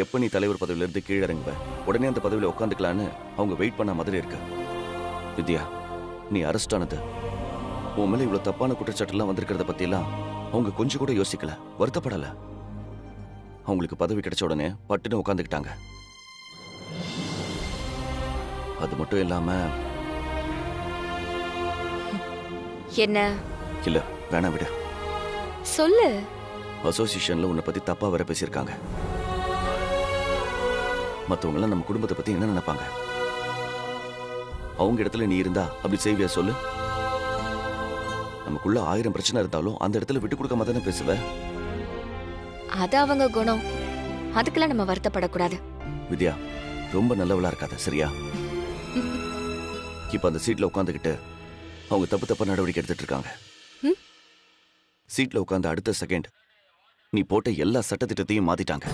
எப்ப நீ தலைவர் பதவியில இருந்து கீழே இறங்குவ, உடனே அந்த பதவியில உட்காந்துக்கலான்னு அவங்க வெயிட் பண்ண மாதிரி இருக்கு. வித்யா, நீ அரெஸ்ட் ஆனது, உன் மேல இவ்வளவு தப்பான குற்றச்சாட்டுலாம் வந்திருக்கிறத பத்தி எல்லாம் அவங்க கொஞ்சம் கூட யோசிக்கல, வருத்தப்படல. அவங்களுக்கு பதவி கிடைச்ச உடனே பட்டுன்னு உட்காந்துக்கிட்டாங்க. அது மட்டும் இல்லாம என்ன? இல்ல, வேணா விட. சொல்லு. அசோசியேஷன்ல உன்னை பத்தி தப்பா வேற பேசியிருக்காங்க. மத்தவங்க எல்லாம் நம்ம குடும்பத்தை பத்தி என்ன நினைப்பாங்க? அவங்க இடத்துல நீ இருந்தா அப்படி செய்வியா சொல்லு? நமக்குள்ள 1000 பிரச்சனை இருந்தாலும் அந்த இடத்துல விட்டு கொடுக்காம தானே பேசுவ. அது அவங்க குணம், அதுக்கெல்லாம் நம்ம வருத்தப்படக்கூடாது. வித்யா, ரொம்ப நல்லவளா இருக்காத, சரியா? இப்ப அந்த சீட்ல உட்காந்துக்கிட்டு அவங்க தப்பு தப்பா நடவடிக்கை எடுத்துட்டு இருக்காங்க. சீட்ல உட்காந்து அடுத்த செகண்ட் நீ போட்ட எல்லா சட்டத்திட்டத்தையும் மாத்திட்டாங்க.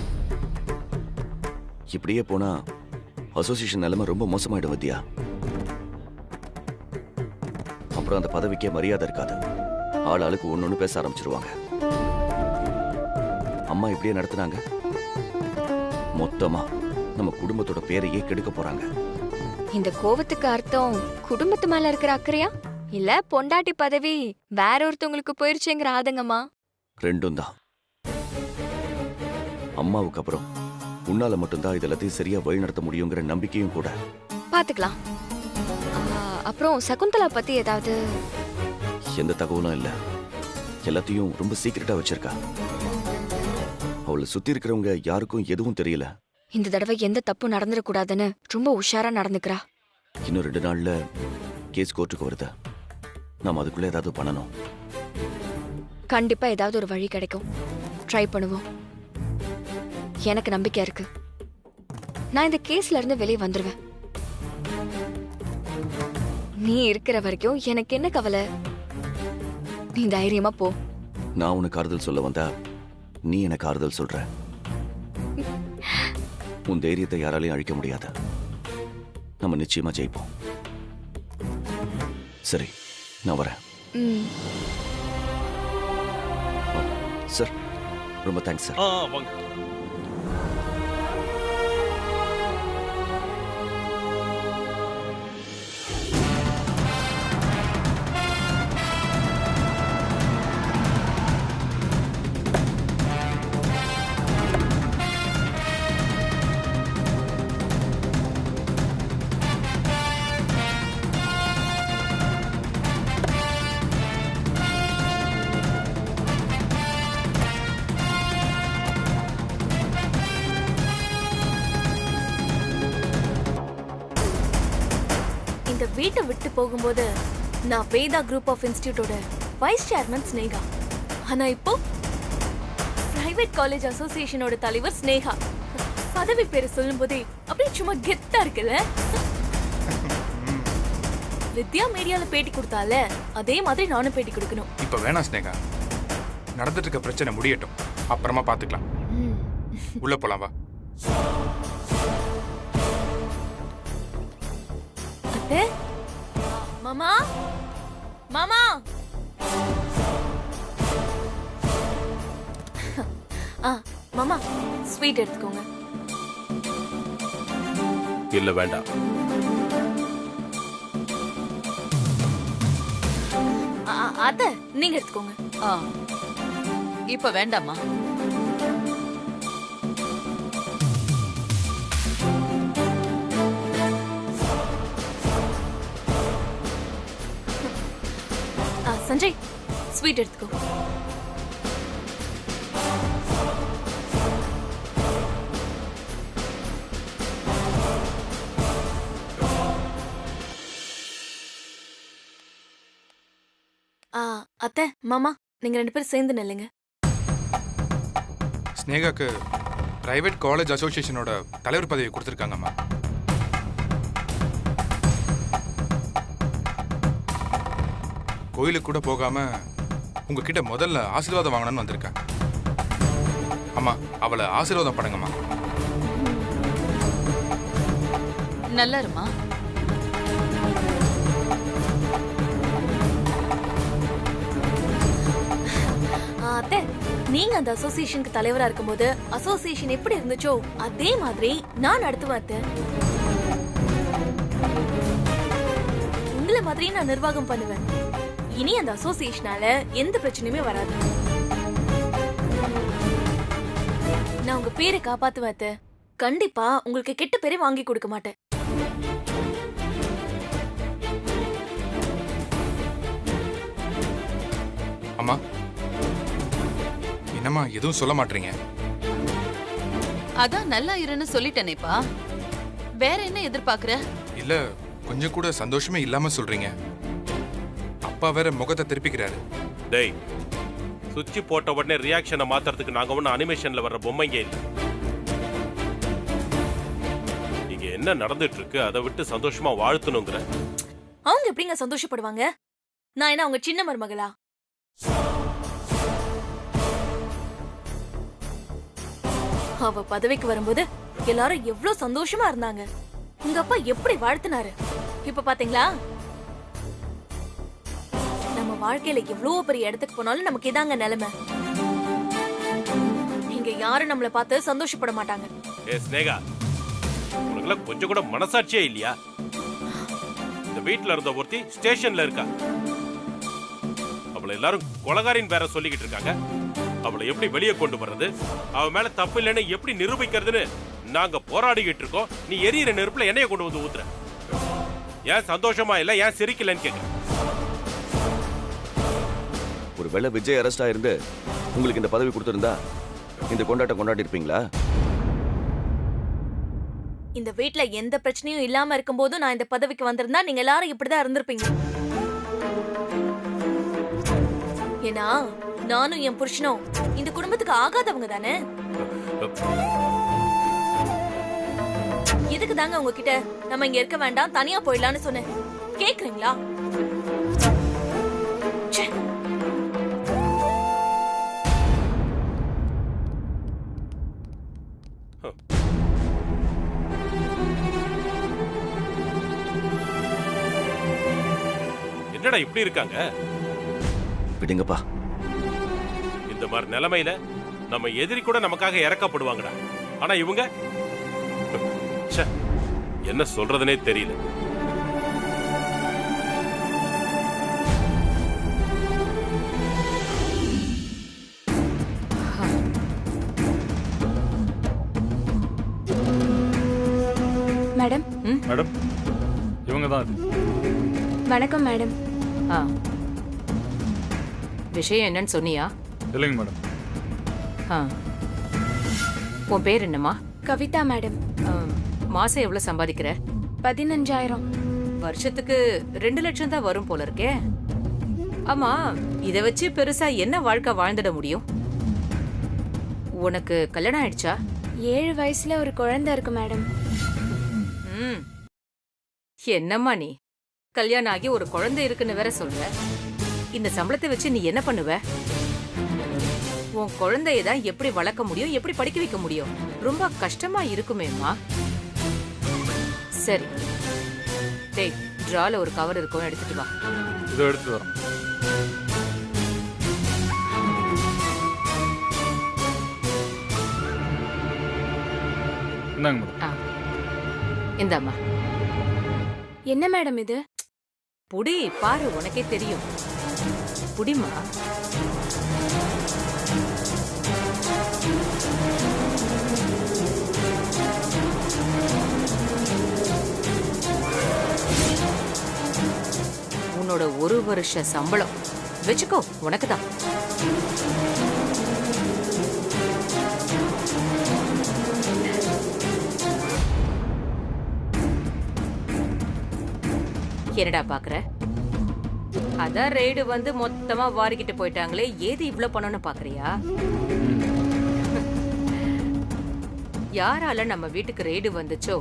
இப்படியே போனா அசோசியேஷன் நிலைமை ரொம்ப மோசமாயிடும் வித்யா. அப்புறம் அந்த பதவிக்கே மரியாதை இருக்காது. ஆள் ஆளுக்கு ஒன்னொன்னு பேச ஆரம்பிச்சிருவாங்க. அம்மா இப்படியே நடத்துனாங்க, மொத்தமா நம்ம குடும்பத்தோட பேரையே கெடுக்க போறாங்க. இந்த கோவத்துக்கு அர்த்தம் குடும்பத்து மேல இருக்கிற அக்கறையா, இல்ல பொண்டாட்டி பதவி வேற ஒருத்தவங்களுக்கு போயிருச்சுங்கிற ஆதங்கமா? ரெண்டும் தான். அம்மாவுக்கு அப்புறம் உன்னால மட்டும்தான் இதெல்லாத்தையும் சரியா வழிநடத்த முடியுங்கிற நம்பிக்கையும் கூட. பாத்துக்கலாம். அப்புறம் சகுந்தலா பத்தி ஏதாவது? எந்த தகவலும் இல்ல, எல்லாத்தையும் ரொம்ப சீக்கிரட்டா வச்சிருக்கா. அவளை சுத்தி இருக்கிறவங்க யாருக்கும் எதுவும் தெரியல. இந்த தடவை எந்த தப்பு நடந்துடக்கூடாதுன்னு ரொம்ப உஷாரா நடந்துக்கிறா. இன்னும் 2 நாள்ல கேஸ் கோர்ட்டுக்கு வருது. நாம அதுக்குள்ள ஏதாவது பண்ணணும். கண்டிப்பா ஏதாவது ஒரு வழி கிடைக்கும். ட்ரை பண்ணுவோம். எனக்கு நம்பிக்கை இருக்கு. நான் இந்த கேஸ்ல இருந்து வெளியே வந்துருவேன். நீ இருக்கிற வரைக்கும் எனக்கு என்ன கவலை? நீ தைரியமா போ. நான் உனக்கு ஆறுதல் சொல்ல வந்தா நீ எனக்கு ஆறுதல் சொல்ற. உன் தைரியத்தை யாராலையும் அழிக்க முடியாது. நம்ம நிச்சயமா ஜெயிப்போம். சரி, நான் வரேன். சார், ரொம்ப தேங்க்ஸ் சார். வீட்டை விட்டு போகும்போது நான் வேதா குரூப் ஆஃப் இன்ஸ்டிடியூட்டோட வைஸ் சேர்மன் ஸ்னேகா. ஆனா இப்போ பிரைவேட் காலேஜ் அசோசியேஷனோட தலைவர் ஸ்னேகா. பதவி பேரை சொல்லும் போதே அப்படியே சும்மா கெத்தா இருக்குல்ல. வித்யா மீடியால பேட்டி கொடுத்தால அதே மாதிரி நானும் பேட்டி கொடுக்கணும். இப்ப வேணாம் ஸ்னேகா, நடந்துட்டு இருக்க பிரச்சனை முடியட்டும், அப்புறமா பாத்துக்கலாம். உள்ள போலாம் வா. மாமா, மாமா, மாமா ஸ்வீட் எடுத்துக்கோங்க. இல்ல வேண்டாம். அத்தை நீங்க எடுத்துக்கோங்க. இப்ப வேண்டாமா? சஞ்சய் ஸ்வீட் எடுத்துக்கோ. அத்தை, மாமா, நீங்க 2 பேரும் சேர்ந்து நில்லுங்க. ஸ்னேகாக்கு பிரைவேட் காலேஜ் அசோசியேஷனோட தலைவர் பதவி கொடுத்துருக்காங்கம்மா. கோயிலுக்கு கூட போகாம உங்ககிட்ட முதல்ல ஆசீர்வாதம் வாங்கணும்னு வந்திருக்கேன். அம்மா, அவளை ஆசீர்வாதம் பண்ணுங்கம்மா. நல்லா இருமா. அத்தை நீங்க அந்த அசோசியேஷனுக்கு தலைவரா இருக்கும்போது அசோசியேஷன் எப்படி இருந்துச்சோ அதே மாதிரி நான் நடத்துவேன் அத்தை. உங்களை மாதிரி நான் நிர்வாகம் பண்ணுவேன். இனி அந்த அசோசியேஷனால எந்த பிரச்சனையுமே வராது. நான் உங்க பேரை காப்பாத்துவேன் அத்தை. கண்டிப்பா உங்களுக்கு கெட்ட பேரை வாங்கி கொடுக்க மாட்டேன். அம்மா என்னம்மா எதுவும் சொல்ல மாட்டீங்க? அதான் நல்லா இருன்னு சொல்லிட்டேனேப்பா. வேற என்ன எதிர்பார்க்கற? இல்ல கொஞ்சம் கூட சந்தோஷமே இல்லாம சொல்றீங்க. அப்பா வேற முகத்தை திருப்பிக்கிறாரு. டேய், சுவிட்ச் போட்ட உடனே ரியாக்ஷனை மாத்துறதுக்கு நாங்க ஒன்னும் அனிமேஷன்ல வர்ற பொம்மைங்க இல்ல. இங்க என்ன நடந்துட்டு இருக்கு அதை விட்டு சந்தோஷமா வாழ்த்தணுங்கிற. அவங்க எப்படிங்க சந்தோஷப்படுவாங்க? நான் என்ன அவங்க சின்ன மருமகளா? அவ பதவிக்கு வரும்போது எல்லாரும் எவ்வளவு சந்தோஷமா இருந்தாங்க. உங்க அப்பா எப்படி வாழ்த்தினாரு. இப்ப பாத்தீங்களா? நம்ம வாழ்க்கையில எவ்வளவு பெரிய இடத்துக்கு போனாலும் நமக்கு இதாங்க நிலைமை. இங்க யாரும் நம்மள பார்த்து சந்தோஷப்பட மாட்டாங்க. ஏ ஸ்னேகா, உனக்குலாம் கொஞ்சம் கூட மனசாட்சியே இல்லையா? இந்த வீட்டுல இருந்த ஒருத்தி ஸ்டேஷன்ல இருக்கா. அவளை எல்லாரும் கொலகாரின் வேற சொல்லிக்கிட்டு இருக்காங்க. அவளை எப்படி வெளியே கொண்டு வர்றது, அவ மேல தப்பு இல்லைன்னு எப்படி நிரூபிக்கிறதுன்னு நாங்க போராடிக்கிட்டு இருக்கோம். நீ எரியிற நெருப்புல எண்ணெய கொண்டு வந்து ஊத்துற. ஏன் சந்தோஷமா இல்ல, ஏன் சிரிக்கலன்னு கேக்குற? ஒருவேளை விஜய் அரெஸ்ட் ஆயிருந்து உங்களுக்கு இந்த பதவி கொடுத்திருந்தா இந்த கொண்டாட்டம் கொண்டாடி இருப்பீங்களா? இந்த வீட்ல எந்த பிரச்சனையும் இல்லாம இருக்கும்போது நான் இந்த பதவிக்கு வந்திருந்தா நீங்க எல்லாரும் இப்படிதான் இருந்திருப்பீங்க. ஏன்னா நானும் என் புருஷனும் இந்த குடும்பத்துக்கு ஆகாதவங்க தானே. எதுக்கு தாங்க உங்ககிட்ட நம்ம இங்க இருக்க வேண்டாம் தனியா போயிடலாம்னு சொன்னேன். கேக்குறீங்களா? ச்சே. என்னடா இப்படி இருக்காங்க? விடுங்கப்பா. இந்த மாதிரி நிலைமையில நம்ம எதிரி கூட நமக்காக இறக்கப்படுவாங்கடா. ஆனா இவங்க ச்சே, என்ன சொல்றதுனே தெரியல. மேடம். மேடம், இவங்க தான் அது. வணக்கம் மேடம். விஷயம் என்னன்னு சொன்னியா? இல்லைங்க மேடம். உன் பேர் என்னம்மா? கவிதா மேடம். மாசம் எவ்வளவு சம்பாதிக்கிற? 15,000. வருஷத்துக்கு 2 லட்சம் தான் வரும் போல இருக்கே. ஆமா, இத வச்சு பெருசா என்ன வாழ்க்கை வாழ்ந்துட முடியும்? உனக்கு கல்யாணம் ஆயிடுச்சா? 7 வயசுல ஒரு குழந்தை இருக்கு மேடம். என்னம்மா நீ கல்யாணம் ஆகி ஒரு குழந்தை இருக்குன்னு வேற சொல்ற. இந்த சம்பளத்தை வச்சு நீ என்ன பண்ணுவ? உன் குழந்தைய தான் எப்படி வளர்க்க முடியும், எப்படி படிக்க வைக்க முடியும்? ரொம்ப கஷ்டமா இருக்குமேம்மா. சரி, டேய், டிரால ஒரு கவர் இருக்கும், எடுத்துட்டு வா. இதோ எடுத்துட்டு வரேன். இந்தாங்க மேடம். இந்தாம்மா. என்ன மேடம் இது? புடி, பாரு, உனக்கே தெரியும். புடிமா. உன்னோட 1 வருஷ சம்பளம் வச்சுக்கோ, உனக்குதான். என்னடா பாக்குற? அதான் ரெய்டு வந்து மொத்தமா வாரிக்கிட்டு போயிட்டாங்களே, ஏது இவ்ளோ பணம்னு பாக்குறியா? யாரால நம்ம வீட்டுக்கு ரெய்டு வந்துச்சோ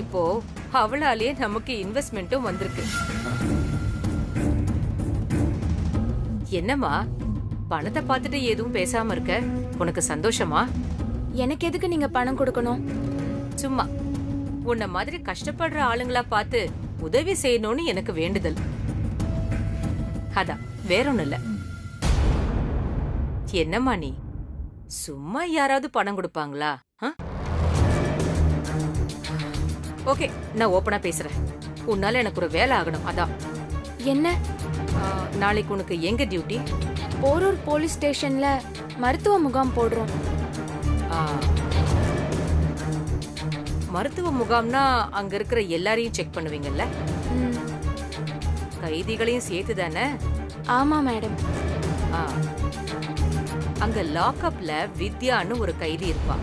இப்போ அவளாலேயே நமக்கு இன்வெஸ்ட்மெண்ட்டும் வந்திருக்கு. என்னம்மா பணத்தை பார்த்துட்டு எதுவும் பேசாம இருக்க? உனக்கு சந்தோஷமா? எனக்கு எதுக்கு நீங்க பணம் கொடுக்கணும்? சும்மா உன்ன மாதிரி கஷ்டப்படுற ஆளுங்களா பார்த்து உதவி செய்யணும்னு எனக்கு வேண்டுதல். அதான், வேற ஒண்ணும் இல்ல. என்னம்மா நீ சும்மா யாராவது பணம் கொடுப்பாங்களா? ஓகே, நான் ஓப்பனா பேசுறேன். உன்னால எனக்கு ஒரு வேலை ஆகணும், அதான். என்ன? நாளைக்கு உனக்கு எங்க டியூட்டி? போரூர் போலீஸ் ஸ்டேஷன்ல மருத்துவ முகாம் போடுறோம். மருத்துவ முகாம்னா அங்க இருக்கிற எல்லாரையும் செக் பண்ணுவீங்கல்ல? கைதிகளையும் சேர்த்து தானே? ஆமா மேடம். அங்க லாக்அப்ல வித்யான்னு ஒரு கைதி இருப்பா.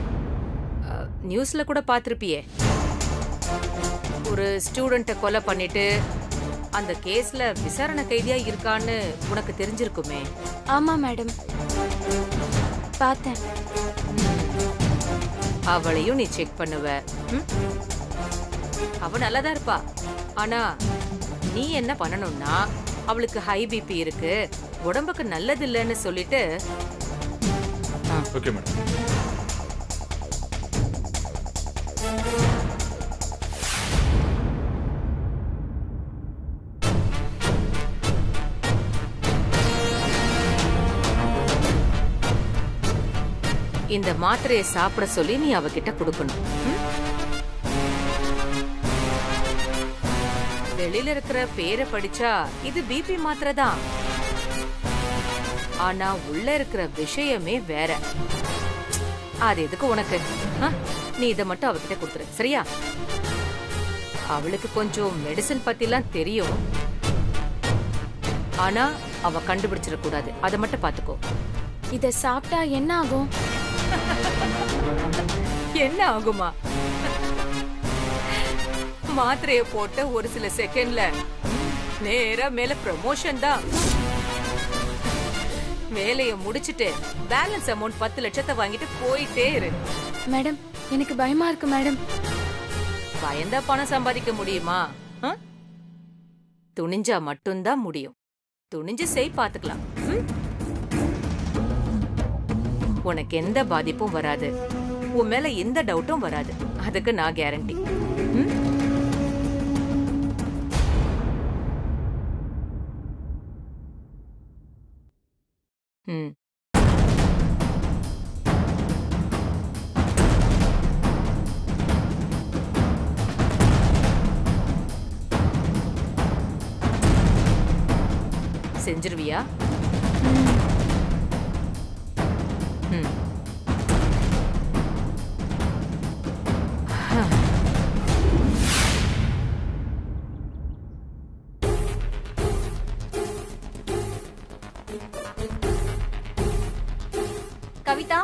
நியூஸ்ல கூட பாத்திருப்பியே. ஒரு ஸ்டூடெண்ட்டை கொலை பண்ணிட்டு அந்த கேஸ்ல விசாரணை கைதியா இருக்கான்னு உனக்கு தெரிஞ்சிருக்குமே. ஆமா மேடம், பார்த்தேன். அவளையும் நீ செக் பண்ணுவ. அவ நல்லாதான் இருப்பா. ஆனா நீ என்ன பண்ணணும்னா, அவளுக்கு ஹை பிபி இருக்கு, உடம்புக்கு நல்லது இல்லைன்னு சொல்லிட்டு. Okay madam. இந்த மாத்திரையை சாப்பிட சொல்லி நீ அவகிட்ட கொடுக்கணும். வெளியில இருக்கிற பேரை படிச்சா இது பிபி மாத்திரை தான். ஆனா உள்ள இருக்கிற விஷயமே வேற. அது எதுக்கு உனக்கு? நீ இதை மட்டும் அவகிட்ட கொடுத்துரு, சரியா? அவளுக்கு கொஞ்சம் மெடிசன் பத்திலாம் தெரியும். ஆனா அவ கண்டுபிடிச்சிட கூடாது, அதை மட்டும் பாத்துக்கோ. இத சாப்பிட்டா என்ன ஆகும்? என்ன ஆகுமா? மாத்திரைய போட்ட ஒரு சில செகண்ட்ல நேரா மேல ப்ரமோஷன் தான். வேலைய முடிச்சிட்டு பேலன்ஸ் அமௌண்ட் 10 லட்சத்தை வாங்கிட்டு போயிட்டே இரு. மேடம், எனக்கு பயமா இருக்கு மேடம். பயந்தா பணம் சம்பாதிக்க முடியுமா? துணிஞ்சா மட்டும்தான் முடியும். துணிஞ்சு செய், பாத்துக்கலாம். உனக்கு எந்த பாதிப்பும் வராது, உன் மேல எந்த டவுட்டும் வராது. அதுக்கு நான் கேரண்டி. செஞ்சிருவியா? கவிதா,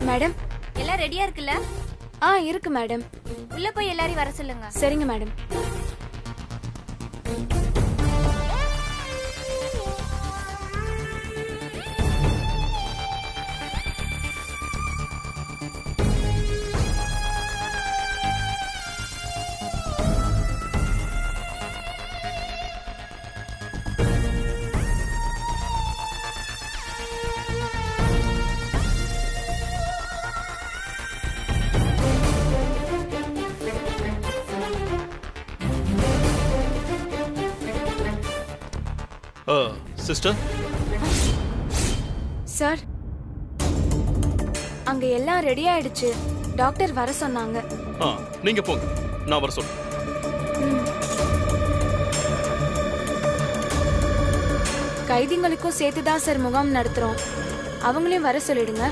மேடம், எல்லாம் ரெடியா இருக்குல்ல? இருக்கு மேடம். உள்ள போய் எல்லாரையும் வர சொல்லுங்க. சரிங்க மேடம். சிஸ்டர். சார், அங்க எல்லாம் ரெடி ஆயிடுச்சு. டாக்டர் வர சொன்னாங்க. நீங்க போங்க, நான் வர சொல்றேன். கைதிகளுக்கும் சேர்த்துதான் சார் முகாம் நடத்துறோம். அவங்களையும் வர சொல்லிடுங்க.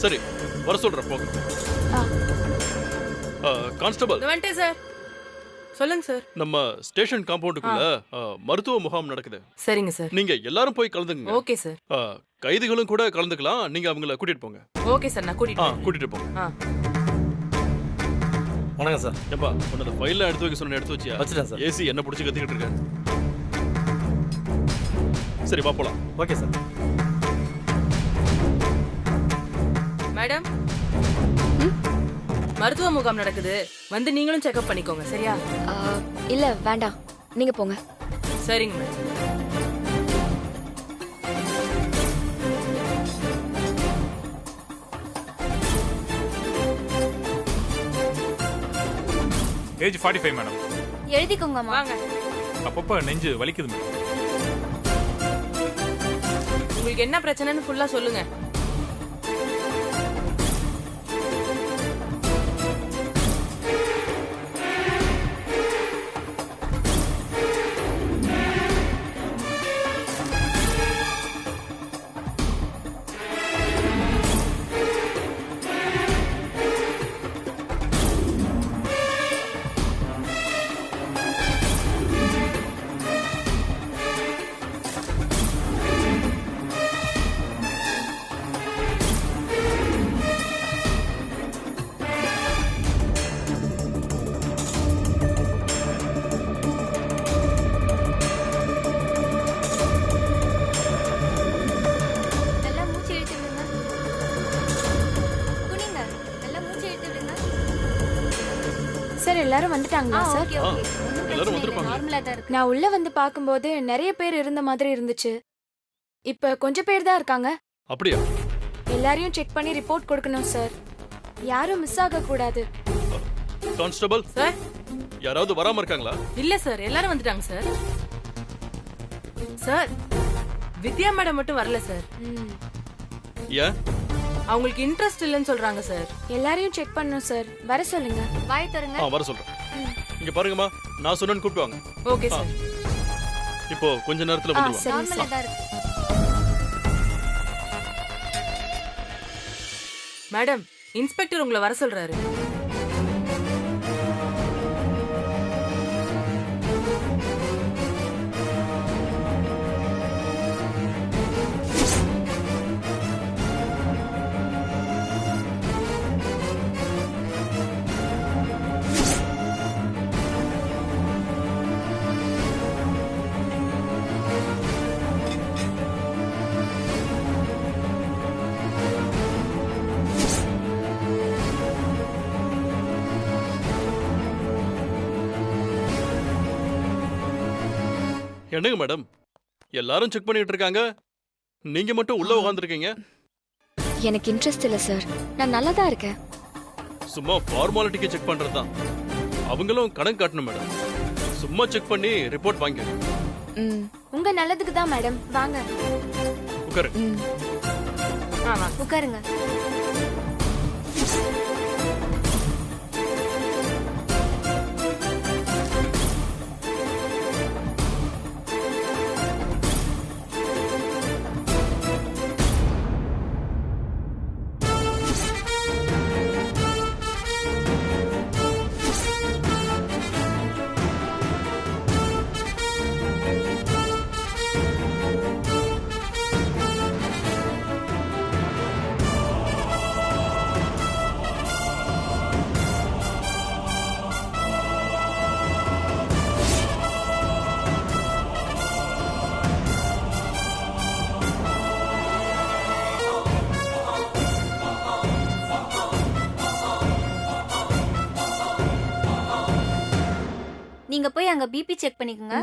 சரி, வர சொல்றேன், போங்க. கான்ஸ்டபிள். வந்துட்டேன் சார். சொல்லுங்க சார். நம்ம ஸ்டேஷன் காம்பவுண்டுக்குள்ள மருத்துவ முகாம் நடக்குது. சரிங்க சார். நீங்க எல்லாரும் போய் கலந்துங்க. Okay sir. கைதிகளும் கூட கலந்துக்கலாம். நீங்க அவங்கள கூட்டிட்டு போங்க. ஓகே சார், நான் கூட்டிட்டு போங்க. வணக்கம் சார். ஏப்பா, உன்னோட ஃபைல்ல எடுத்து வைக்க சொன்ன எடுத்து வச்சியா? வச்சிட்டேன் சார். ஏசி என்ன பிடிச்சி கத்திக்கிட்டு இருக்க. சரி, வா போலாம். Okay sir. மேடம், மருத்துவ முகாம் நடக்குது, வந்து நீங்களும் செக்அப் பண்ணிக்கோங்க, சரியா? இல்ல வேண்டாம், நீங்க போங்க. சரிங்க மேடம். Age 45 madam. எழுதிக்கோங்க. வாங்க. அப்பப்ப நெஞ்சு வலிக்குது மேடம். உங்களுக்கு என்ன பிரச்சனைன்னு ஃபுல்லா சொல்லுங்க. சார் எல்லாரும் வந்துட்டாங்களா சார்? ஓகே ஓகே எல்லாரும் வந்திருப்பாங்க. நார்மலா தான் இருக்கு. நான் உள்ள வந்து பார்க்கும்போது நிறைய பேர் இருந்த மாதிரி இருந்துச்சு. இப்ப கொஞ்சம் பேர் தான் இருக்காங்க. அப்படியா? எல்லாரையும் செக் பண்ணி ரிப்போர்ட் கொடுக்கணும் சார். யாரும் மிஸ் ஆக கூடாது. கான்ஸ்டபிள் சார் யாராவது வராம இருக்காங்களா? இல்ல சார், எல்லாரும் வந்துட்டாங்க சார். சார் வித்யா மேடம் மட்டும் வரல சார். ம். ஏன்? அவங்களுக்கு இன்ட்ரெஸ்ட் இல்லைன்னு சொல்றாங்க சார். எல்லாரையும் செக் பண்ணணும் சார். வர சொல்லுங்க. வாய் தருங்க. வர சொல்றேன். இங்க பாருங்கம்மா, நான் சொன்னேன்னு கூப்பிட்டு வாங்க. Okay sir. இப்போ கொஞ்ச நேரத்துல வந்துருவாங்க. சரி நார்மலா சார். தான் இருக்கு. மேடம், இன்ஸ்பெக்டர் உங்களை வர சொல்றாரு. என்னங்க மேடம், எல்லாரும் செக் பண்ணிட்டு இருக்காங்க, நீங்க மட்டும் உள்ள உட்கார்ந்திருக்கீங்க. எனக்கு இன்ட்ரெஸ்ட் இல்ல சார். நான் நல்லா தான் இருக்கேன். சும்மா ஃபார்மாலிட்டிக்கு செக் பண்றதுதான். அவங்களும் கணக்கு காட்டணும் மேடம். சும்மா செக் பண்ணி ரிப்போர்ட் வாங்க. ம். உங்க நல்லதுக்கு தான் மேடம். வாங்க. உட்காரு. ம். உட்காருங்க. நீங்க போய் அங்க பிபி செக் பண்ணிக்கோங்க.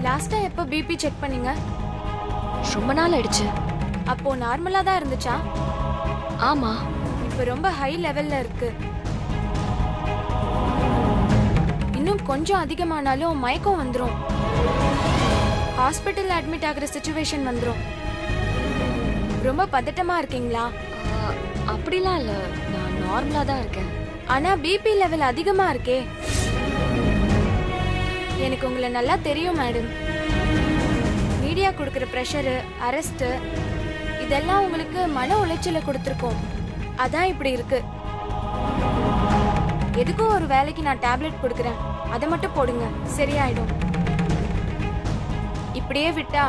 லாஸ்டா எப்போ பிபி செக் பண்ணீங்க? ரொம்ப நாள் ஆயிடுச்சு. அப்போ நார்மலா தான் இருந்துச்சா? ஆமா. இப்போ ரொம்ப ஹை லெவல்ல இருக்கு. இன்னும் கொஞ்சம் அதிகமானாலும் மயக்கம் வந்துரும். ஹாஸ்பிட்டல்ல அட்மிட் ஆகுற சிச்சுவேஷன் வந்துரும். ரொம்ப பதட்டமா இருக்கீங்களா? அப்படிலாம் இல்ல. நான் நார்மலா தான் இருக்கேன். ஆனா பிபி லெவல் அதிகமா இருக்கே. எனக்கு உங்களை நல்லா தெரியும் மேடம். மீடியா கொடுக்குற ப்ரெஷரு, அரெஸ்ட் இதெல்லாம் உங்களுக்கு மன உளைச்சலை கொடுத்துருக்கோம். அதான் இப்படி இருக்கு. எதுக்கும் ஒரு வேலைக்கு நான் டேப்லெட் கொடுக்குறேன், அதை மட்டும் போடுங்க, சரியாயிடும். இப்படியே விட்டா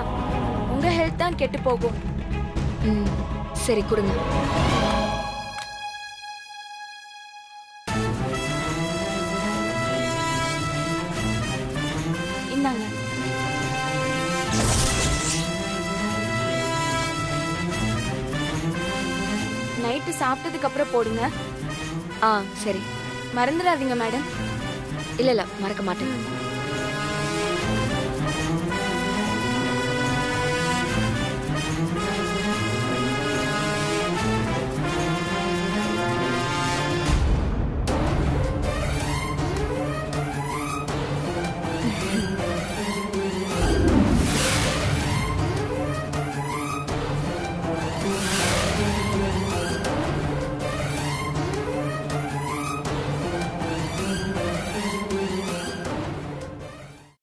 உங்க ஹெல்த் தான் கெட்டு போகும். ம். சரி கொடுங்க. இந்தாங்க. நைட்டு சாப்பிட்டதுக்கு அப்புறம் போடுங்க. ஆ சரி. மறந்துடாதீங்க மேடம். இல்ல இல்ல மறக்க மாட்டேன்.